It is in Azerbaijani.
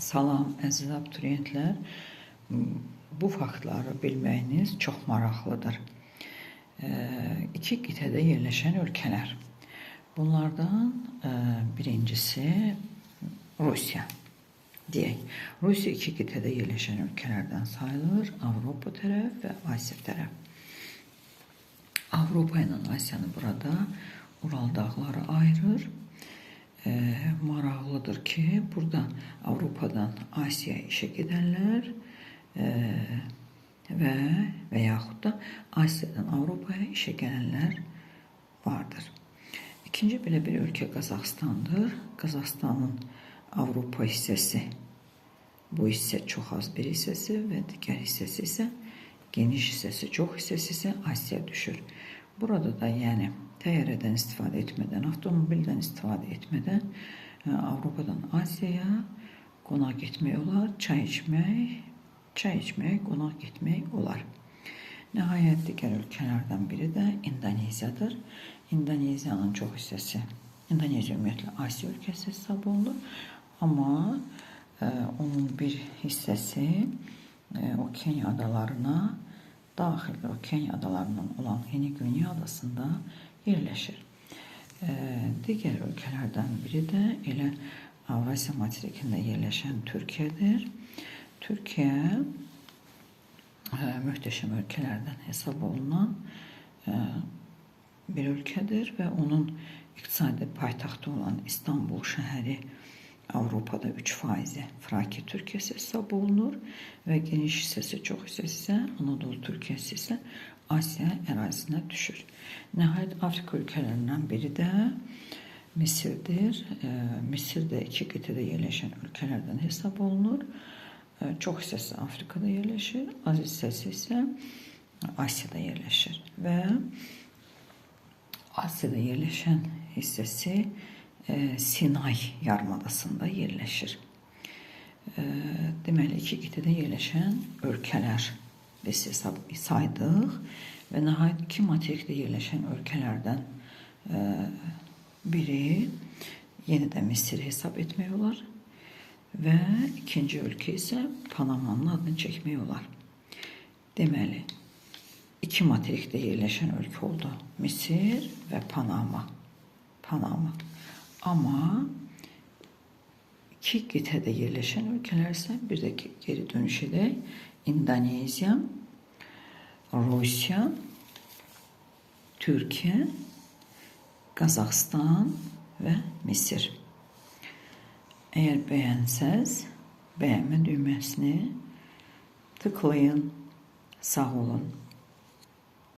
Salam əziz abituriyentlər. Bu faktları bilməyiniz çox maraqlıdır. İki qitədə yerləşən ölkələr. Bunlardan birincisi Rusiya. Deyək, Rusiya iki qitədə yerləşən ölkələrdən sayılır. Avropa tərəf və Asiya tərəf. Avropa ilə Asiyanı burada Ural dağları ayırır. Maraqlıdır ki, burada Avropadan Asiyaya işə gedənlər və yaxud da Asiyadan Avropaya işə gələnlər vardır. İkinci belə bir ölkə Qazaxıstandır. Qazaxıstanın Avropa hissəsi, bu hissə çox az bir hissəsi və digər hissəsi isə geniş hissəsi, çox hissəsi isə Asiya düşür. Burada da yəni təyyarədən istifadə etmədən, avtomobildən istifadə etmədən Avropadan Asiyaya qonaq getmək olar, çay içmək, qonaq getmək olar. Nəhayət digər ölkələrdən biri də İndoneziyadır. İndoneziyanın çox hissəsi, İndoneziya ümumiyyətlə Asiya ölkəsi hesab olunur, amma onun bir hissəsi Okenya adalarına daxildir. Okenya adalarından olan Yeni Güney adasında yerləşir. Digər ölkələrdən biri də elə Avrasiya materikində yerləşən Türkiyədir. Türkiyə möhtəşəm ölkələrdən hesab olunan bir ölkədir və onun iqtisadi paytaxtı olan İstanbul şəhəri Avropada 3% Fraki Türkiyəsi hesab olunur və geniş hissəsi, çox hissəsi isə Anadolu Türkiyəsi isə Asiya ərazisinə düşür. Nəhayət Afrika ölkələrindən biri də Misirdir. Misir də iki qitədə yerləşən ölkələrdən hesab olunur. Çox hissəsi Afrikada yerləşir, az hissəsi isə Asiyada yerləşir və Asiyada yerləşən hissəsi Sinay yarımadasında yerləşir. Deməli, iki qitədə yerləşən ölkələr biz hesab saydıq və nəhayət iki materikdə yerləşən ölkələrdən biri yenidən Misiri hesab etmək olar və ikinci ölkə isə Panamanın adını çəkmək olar. Deməli, iki materikdə yerləşən ölkə oldu. Misir və Panama. Amma iki qitədə yerləşən ölkələr isə bir də geri dönüş edək. İndoneziya, Rusiya, Türkiyə, Qazaxıstan və Misir. Əgər bəyənsəz, bəyənmə düyməsini tıklayın. Sağ olun.